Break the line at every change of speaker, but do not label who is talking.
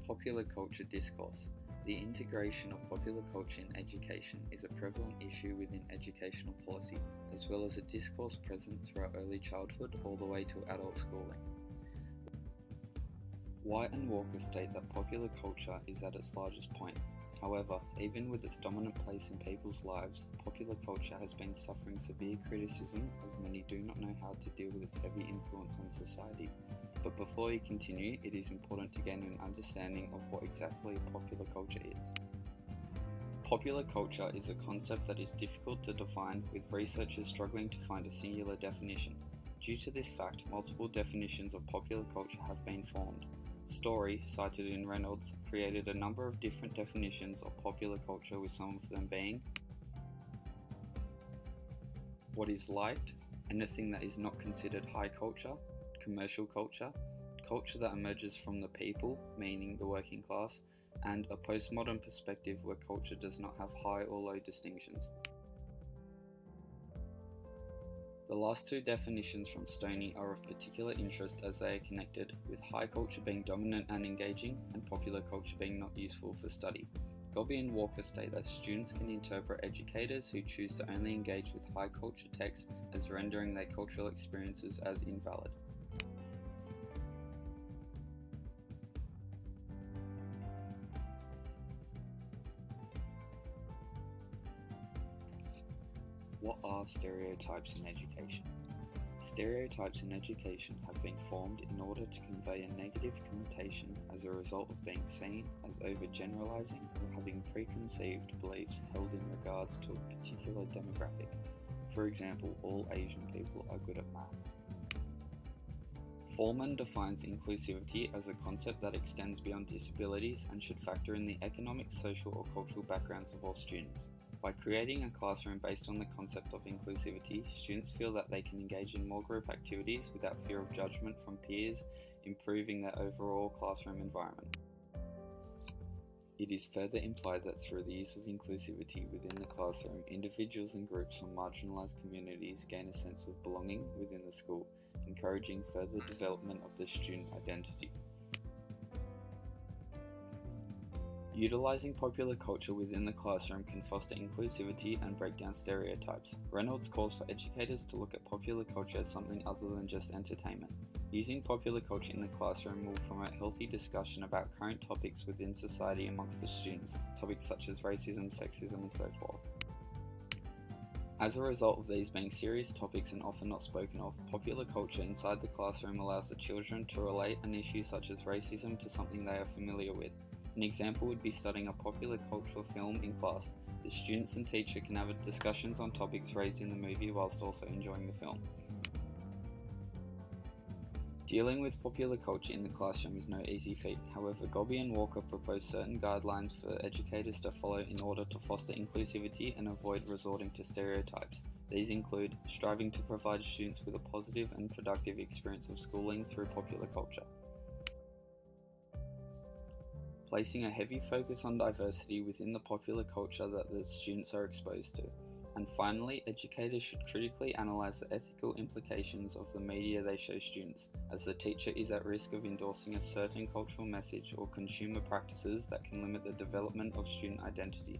Popular culture discourse. The integration of popular culture in education is a prevalent issue within educational policy, as well as a discourse present throughout early childhood all the way to adult schooling. White and Walker state that popular culture is at its largest point. However, even with its dominant place in people's lives, popular culture has been suffering severe criticism as many do not know how to deal with its heavy influence on society. But before we continue, it is important to gain an understanding of what exactly popular culture is. Popular culture is a concept that is difficult to define, with researchers struggling to find a singular definition. Due to this fact, multiple definitions of popular culture have been formed. Story, cited in Reynolds, created a number of different definitions of popular culture, with some of them being what is liked, anything that is not considered high culture, commercial culture, culture that emerges from the people, meaning the working class, and a postmodern perspective where culture does not have high or low distinctions. The last two definitions from Stoney are of particular interest as they are connected, with high culture being dominant and engaging, and popular culture being not useful for study. Gobby and Walker state that students can interpret educators who choose to only engage with high culture texts as rendering their cultural experiences as invalid. What are stereotypes in education? Stereotypes in education have been formed in order to convey a negative connotation as a result of being seen as overgeneralizing or having preconceived beliefs held in regards to a particular demographic. For example, all Asian people are good at maths. Foreman defines inclusivity as a concept that extends beyond disabilities and should factor in the economic, social, or cultural backgrounds of all students. By creating a classroom based on the concept of inclusivity, students feel that they can engage in more group activities without fear of judgment from peers, improving their overall classroom environment. It is further implied that through the use of inclusivity within the classroom, individuals and groups from marginalized communities gain a sense of belonging within the school, encouraging further development of the student identity. Utilizing popular culture within the classroom can foster inclusivity and break down stereotypes. Reynolds calls for educators to look at popular culture as something other than just entertainment. Using popular culture in the classroom will promote healthy discussion about current topics within society amongst the students, topics such as racism, sexism, and so forth. As a result of these being serious topics and often not spoken of, popular culture inside the classroom allows the children to relate an issue such as racism to something they are familiar with. An example would be studying a popular cultural film in class. The students and teacher can have discussions on topics raised in the movie whilst also enjoying the film. Dealing with popular culture in the classroom is no easy feat. However, Gobby and Walker propose certain guidelines for educators to follow in order to foster inclusivity and avoid resorting to stereotypes. These include striving to provide students with a positive and productive experience of schooling through popular culture, placing a heavy focus on diversity within the popular culture that the students are exposed to. And finally, educators should critically analyze the ethical implications of the media they show students, as the teacher is at risk of endorsing a certain cultural message or consumer practices that can limit the development of student identity.